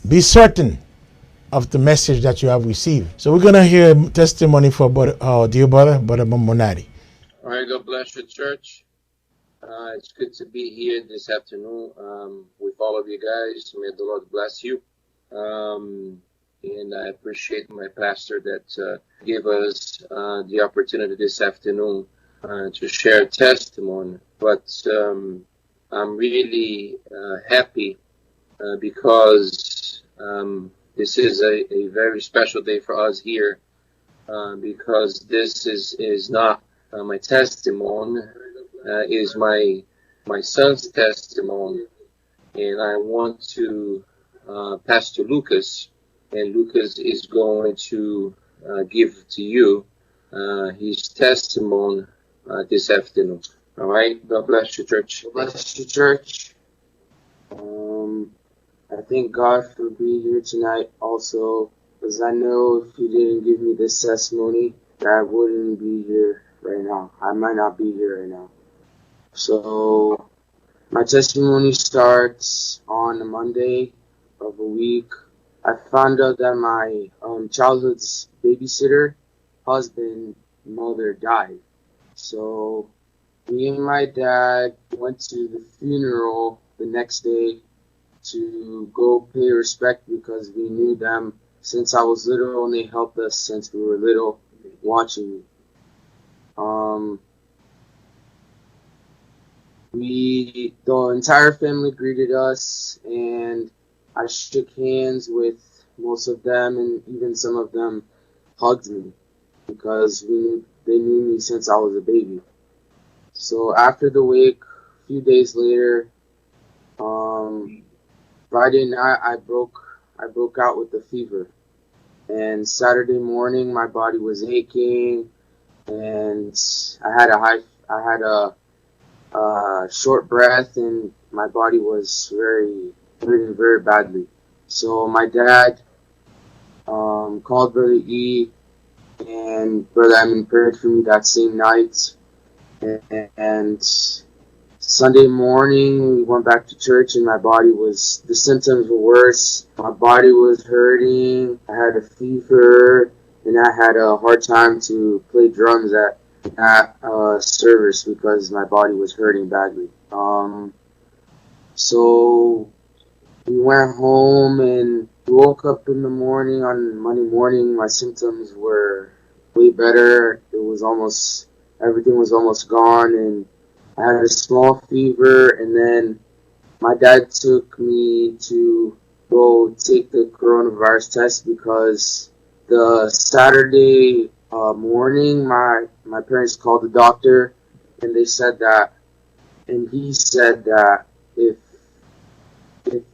be certain of the message that you have received. So we're going to hear testimony for our dear brother Bombonatti. All right, God bless you, church. It's good to be here this afternoon with all of you guys. May the Lord bless you. And I appreciate my pastor that gave us the opportunity this afternoon to share testimony. But I'm really happy because this is a very special day for us here because this is not my testimony, is my son's testimony. And I want to pass to Lucas, and Lucas is going to give to you his testimony this afternoon. All right? God bless you, church. God bless you, church. I thank God for being here tonight also, because I know if He didn't give me this testimony, that I wouldn't be here right now. I might not be here right now. So, my testimony starts on a Monday of a week. I found out that my childhood's babysitter, husband, mother died. So, me and my dad went to the funeral the next day to go pay respect because we knew them since I was little and they helped us since we were little watching me. The entire family greeted us, and I shook hands with most of them, and even some of them hugged me because they knew me since I was a baby. So after the wake, a few days later, Friday night I broke out with a fever, and Saturday morning my body was aching, and I had a short breath, and my body was hurting very badly. So my dad called Brother E, and Brother Emin prayed for me that same night. And Sunday morning we went back to church, and the symptoms were worse. My body was hurting. I had a fever, and I had a hard time to play drums at service because my body was hurting badly. So we went home and woke up in the morning on Monday morning. My symptoms were way better. Everything was almost gone, and I had a small fever, and then my dad took me to go take the coronavirus test because the Saturday morning my parents called the doctor, and he said that if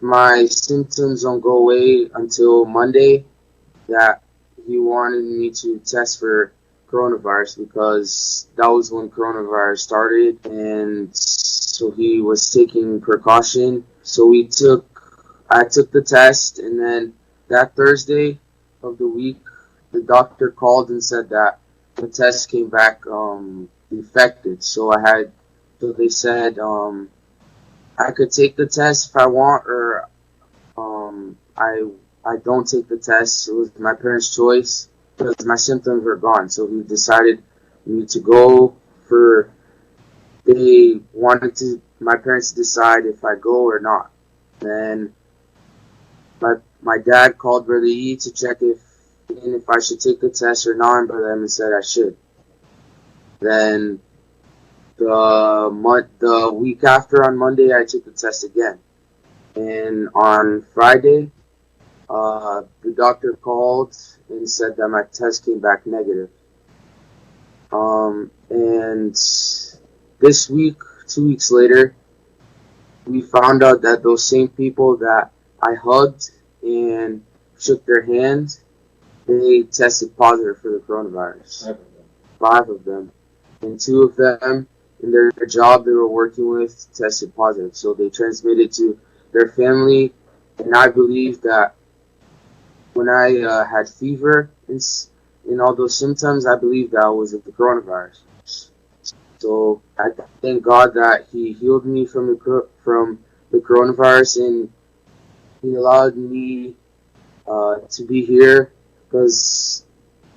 my symptoms don't go away until Monday, that he wanted me to test for coronavirus because that was when coronavirus started, and so he was taking precaution. So I took the test, and then that Thursday of the week, the doctor called and said that the test came back defective. So they said I could take the test if I want, or I don't take the test. It was my parents' choice because my symptoms were gone. So we decided we need to go for. They wanted my parents to decide if I go or not. Then my dad called Brother E to check if I should take the test or not, and Brother Emin said I should. Then the week after, on Monday, I took the test again. And on Friday, the doctor called and said that my test came back negative. And this week, 2 weeks later, we found out that those same people that I hugged and shook their hands, they tested positive for the coronavirus. 5 of them. And 2 of them, in their job they were working with, tested positive. So they transmitted to their family. And I believe that when I had fever and all those symptoms, I believe that was the coronavirus. So I thank God that He healed me from the coronavirus, and He allowed me to be here, because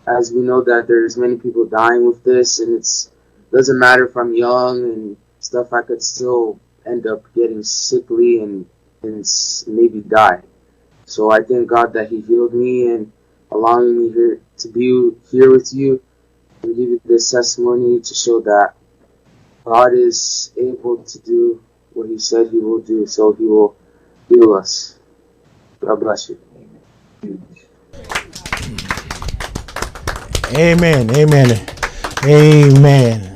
as we know that there's many people dying with this, and it's doesn't matter if I'm young and stuff, I could still end up getting sickly and maybe die. So I thank God that He healed me and allowing me here to be here with you and give you this testimony to show that God is able to do what He said He will do. So He will heal us. God bless you. Amen. Amen. Amen.